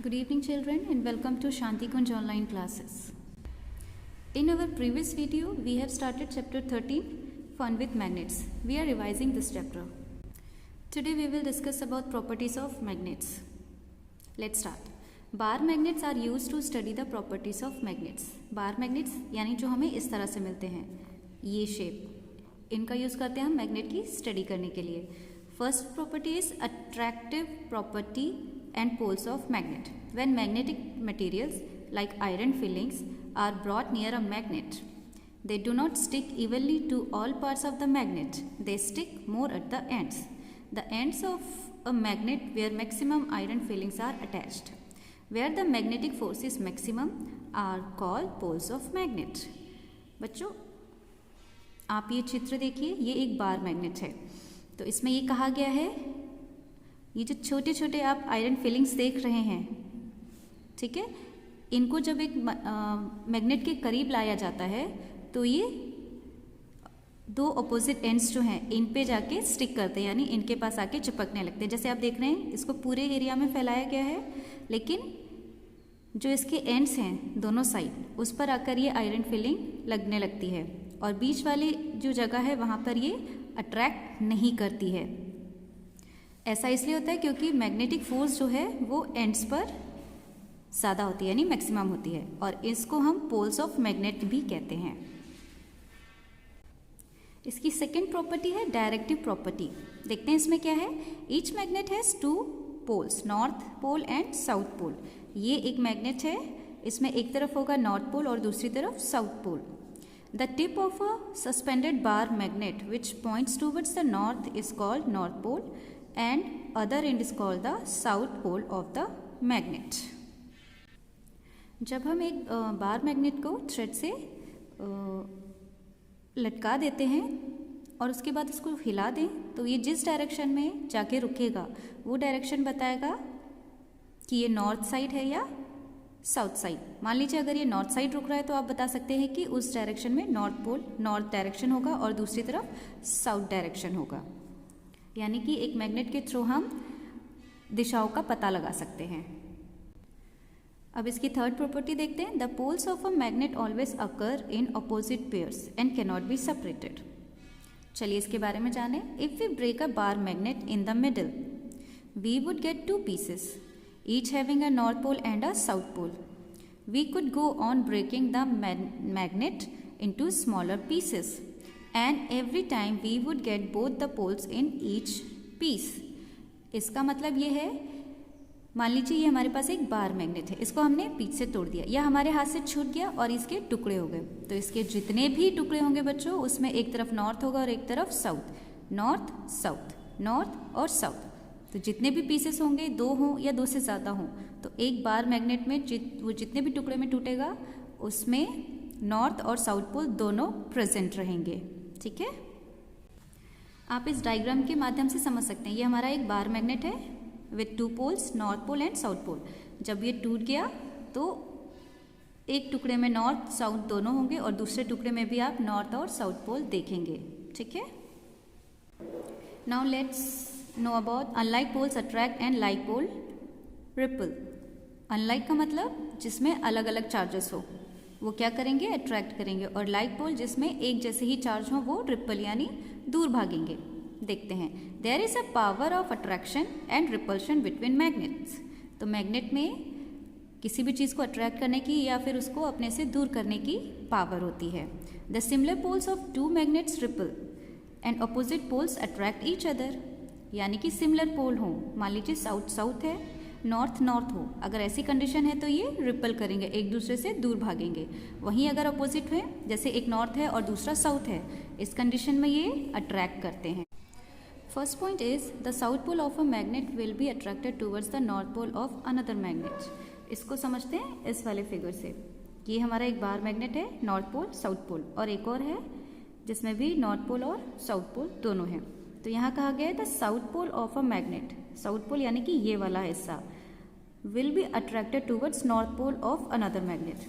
Good evening children and welcome to Shanti Kunj online classes. In our previous video we have started chapter 13 Fun with Magnets. We are revising this chapter. Today we will discuss about properties of magnets. Let's start. Bar magnets are used to study the properties of magnets. Bar magnets यानी जो हमें इस तरह से मिलते हैं, ये shape, इनका यूज़ करते हैं हम मैग्नेट की स्टडी करने के लिए. First property is attractive property and poles of magnet. When magnetic materials like iron fillings are brought near a magnet, they do not stick evenly to all parts of the magnet. They stick more at the ends. The ends of a magnet where maximum iron fillings are attached, where the magnetic force is maximum, are called poles of magnet. बच्चों आप ये चित्र देखिए, ये एक bar magnet है. तो इसमें ये कहा गया है, ये जो छोटे छोटे आप आयरन फिलिंग्स देख रहे हैं, ठीक है, इनको जब एक मैग्नेट के करीब लाया जाता है तो ये दो अपोजिट एंड्स जो हैं इन पे जाके स्टिक करते हैं, यानी इनके पास आके चिपकने लगते हैं. जैसे आप देख रहे हैं इसको पूरे एरिया में फैलाया गया है, लेकिन जो इसके एंड्स हैं दोनों साइड उस पर आकर ये आयरन फिलिंग लगने लगती है और बीच वाली जो जगह है वहाँ पर ये अट्रैक्ट नहीं करती है. ऐसा इसलिए होता है क्योंकि मैग्नेटिक फोर्स जो है वो एंड्स पर ज़्यादा होती है, यानी मैक्सिमम होती है, और इसको हम पोल्स ऑफ मैग्नेट भी कहते हैं. इसकी सेकेंड प्रॉपर्टी है डायरेक्टिव प्रॉपर्टी. देखते हैं इसमें क्या है. Each magnet has two poles, north pole and south pole. ये एक मैग्नेट है, इसमें एक तरफ होगा नॉर्थ पोल और दूसरी तरफ south pole. The tip of a suspended bar magnet which points towards the north is called north pole and other end is called the south pole of the magnet. जब हम एक bar magnet को thread से लटका देते हैं और उसके बाद उसको हिला दें तो ये जिस डायरेक्शन में जाके रुकेगा वो डायरेक्शन बताएगा कि ये नॉर्थ साइड है या साउथ साइड. मान लीजिए अगर ये नॉर्थ साइड रुक रहा है तो आप बता सकते हैं कि उस डायरेक्शन में नॉर्थ पोल नॉर्थ डायरेक्शन होगा और दूसरी तरफ साउथ डायरेक्शन होगा. यानी कि एक मैग्नेट के थ्रू हम दिशाओं का पता लगा सकते हैं. अब इसकी थर्ड प्रॉपर्टी देखते हैं. The poles of a magnet always occur in opposite pairs and can not be separated. चलिए इसके बारे में जानें. If we break a bar magnet in the middle we would get two pieces each having a north pole and a south pole. We could go on breaking the magnet into smaller pieces and every time we would get both the poles in each piece. इसका मतलब ये है, मान लीजिए ये हमारे पास एक बार मैग्नेट है, इसको हमने बीच से तोड़ दिया या हमारे हाथ से छूट गया और इसके टुकड़े हो गए. तो इसके जितने भी टुकड़े होंगे बच्चों उसमें एक तरफ नॉर्थ होगा और एक तरफ साउथ, नॉर्थ साउथ, नॉर्थ और साउथ. तो जितने भी पीसेस होंगे, दो हों या दो से ज़्यादा हों, तो एक बार मैग्नेट में वो जितने भी टुकड़े में टूटेगा उसमें नॉर्थ और साउथ पोल दोनों प्रेजेंट रहेंगे. ठीक है, आप इस डायग्राम के माध्यम से समझ सकते हैं. ये हमारा एक बार मैग्नेट है with two poles, north pole and south pole. जब ये टूट गया तो एक टुकड़े में नॉर्थ साउथ दोनों होंगे और दूसरे टुकड़े में भी आप नॉर्थ और साउथ पोल देखेंगे. ठीक है, now let's know about unlike poles attract and like pole repel. Unlike का मतलब जिसमें अलग अलग चार्जेस हो वो क्या करेंगे, अट्रैक्ट करेंगे, और लाइक पोल जिसमें एक जैसे ही चार्ज हो वो रिपल यानी दूर भागेंगे. देखते हैं. There is a power of attraction and repulsion between magnets. तो मैग्नेट में किसी भी चीज़ को अट्रैक्ट करने की या फिर उसको अपने से दूर करने की पावर होती है. The similar poles of two magnets repel and opposite poles attract each other. यानी कि सिमिलर पोल हो, मान लीजिए साउथ साउथ है, नॉर्थ नॉर्थ हो, अगर ऐसी कंडीशन है तो ये रिपल करेंगे, एक दूसरे से दूर भागेंगे. वहीं अगर अपोजिट है, जैसे एक नॉर्थ है और दूसरा साउथ है, इस कंडीशन में ये अट्रैक्ट करते हैं. First point is the south pole of a magnet will be attracted towards the north pole of another magnet. इसको समझते हैं इस वाले फिगर से. ये हमारा एक बार मैग्नेट है, नॉर्थ पोल साउथ पोल, और एक और है जिसमें भी नॉर्थ पोल और साउथ पोल दोनों हैं. तो यहाँ कहा गया है the south pole of a magnet, south pole यानी कि ये वाला हिस्सा, will be attracted towards north pole of another magnet.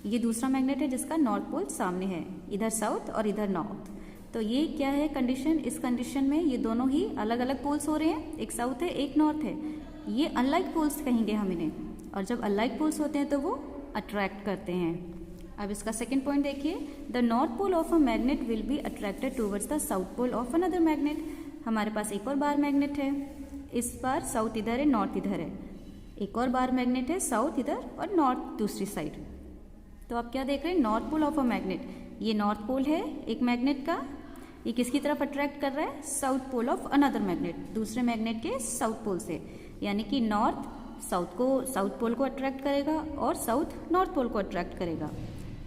ये दूसरा मैग्नेट है जिसका नॉर्थ पोल सामने है, इधर साउथ और इधर नॉर्थ. तो ये क्या है कंडीशन, इस कंडीशन में ये दोनों ही अलग अलग पोल्स हो रहे हैं, एक साउथ है एक नॉर्थ है. ये अनलाइक पोल्स कहेंगे हम इन्हें, और जब अनलाइक पोल्स होते हैं तो वो अट्रैक्ट करते हैं। अब इसका सेकेंड पॉइंट देखिए, the north pole of a magnet will be attracted towards the south pole of another magnet. हमारे पास एक और बार मैग्नेट है, इस बार साउथ इधर है, नॉर्थ इधर है। एक और बार मैग्नेट है, साउथ इधर और नॉर्थ दूसरी साइड। तो आप क्या देख रहे हैं, north pole of a magnet, ये नॉर्थ पोल है एक मैग्नेट का, ये किसकी तरफ अट्रैक्ट कर रहा है, south pole of another magnet, दूसरे मैग्नेट के साउथ पोल से। यानी कि नॉर्थ साउथ पोल को अट्रैक्ट करेगा और साउथ नॉर्थ पोल को अट्रैक्ट करेगा।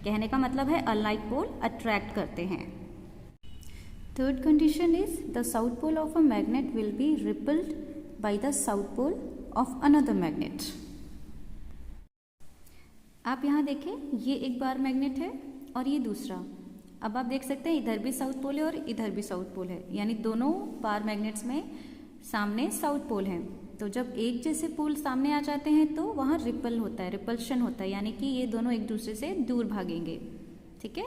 कहने का मतलब है अनलाइक पोल अट्रैक्ट करते हैं। Third condition is the south pole of a magnet will be repelled by the south pole of another magnet. आप यहाँ देखें, ये एक बार मैग्नेट है और ये दूसरा। अब आप देख सकते हैं इधर भी साउथ पोल है और इधर भी साउथ पोल है, यानी दोनों बार मैग्नेट्स में सामने साउथ पोल है। तो जब एक जैसे पोल सामने आ जाते हैं तो वहाँ रिपल होता है, रिपल्शन होता है, यानी कि ये दोनों एक दूसरे से दूर भागेंगे। ठीक है,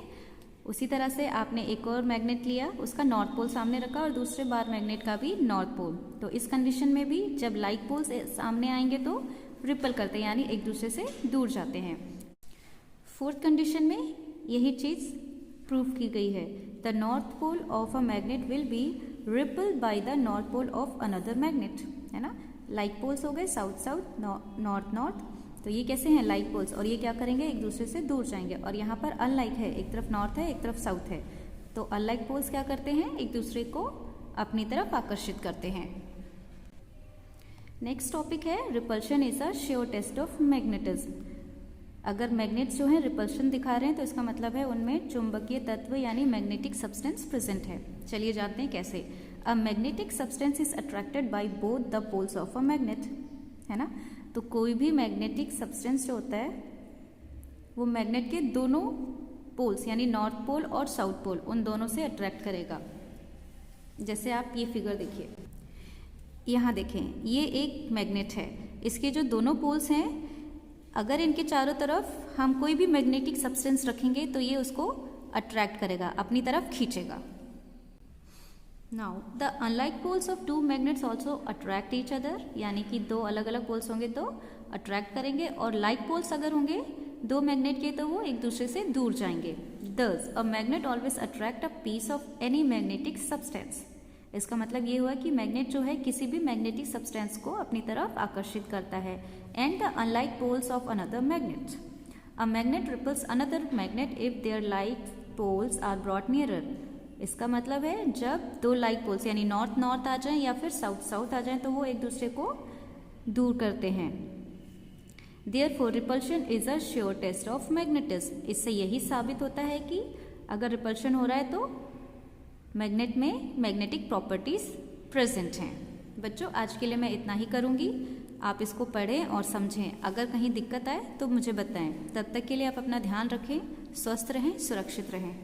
उसी तरह से आपने एक और मैग्नेट लिया, उसका नॉर्थ पोल सामने रखा और दूसरे बार मैग्नेट का भी नॉर्थ पोल। तो इस कंडीशन में भी जब लाइक पोल्स सामने आएंगे तो रिपल करते हैं, यानी एक दूसरे से दूर जाते हैं। फोर्थ कंडीशन में यही चीज़ प्रूव की गई है, the north pole of a magnet will be repelled by the north pole of another magnet, है ना। लाइक पोल्स हो गए साउथ साउथ, नॉर्थ नॉर्थ, तो ये कैसे हैं लाइक पोल्स, और ये क्या करेंगे, एक दूसरे से दूर जाएंगे। और यहाँ पर अनलाइक है, एक तरफ नॉर्थ है एक तरफ साउथ है, तो अनलाइक पोल्स क्या करते हैं, एक दूसरे को अपनी तरफ आकर्षित करते हैं। नेक्स्ट टॉपिक है repulsion is a sure test of magnetism. अगर मैग्नेट्स जो हैं रिपल्शन दिखा रहे हैं तो इसका मतलब है उनमें चुंबकीय तत्व यानी मैग्नेटिक सब्सटेंस प्रेजेंट है। चलिए जानते हैं कैसे। A magnetic substance is attracted by both the poles of a magnet, है ना। तो कोई भी मैग्नेटिक सब्सटेंस जो होता है वो मैग्नेट के दोनों पोल्स यानी नॉर्थ पोल और साउथ पोल, उन दोनों से अट्रैक्ट करेगा। जैसे आप ये फिगर देखिए, यहाँ देखें, ये एक मैग्नेट है, इसके जो दोनों पोल्स हैं, अगर इनके चारों तरफ हम कोई भी मैग्नेटिक सब्सटेंस रखेंगे तो ये उसको अट्रैक्ट करेगा, अपनी तरफ खींचेगा। Now the unlike poles of two magnets also attract each other, यानी कि दो अलग अलग पोल्स होंगे तो अट्रैक्ट करेंगे, और लाइक पोल्स अगर होंगे दो मैग्नेट के तो वो एक दूसरे से दूर जाएंगे। Thus a magnet always attract a piece of any magnetic substance. इसका मतलब ये हुआ कि मैग्नेट जो है किसी भी मैग्नेटिक सब्सटेंस को अपनी तरफ आकर्षित करता है। And the unlike poles of another magnet, a magnet repels another magnet if their like poles are brought nearer. इसका मतलब है जब दो लाइक पोल्स यानी नॉर्थ नॉर्थ आ जाएं या फिर साउथ साउथ आ जाएं तो वो एक दूसरे को दूर करते हैं। Therefore repulsion is a sure test of magnetism. इससे यही साबित होता है कि अगर रिपल्शन हो रहा है तो मैग्नेट में मैग्नेटिक प्रॉपर्टीज प्रेजेंट हैं। बच्चों आज के लिए मैं इतना ही करूँगी, आप इसको पढ़ें और समझें। अगर कहीं दिक्कत आए तो मुझे बताएं। तब तक के लिए आप अपना ध्यान रखें, स्वस्थ रहें, सुरक्षित रहें।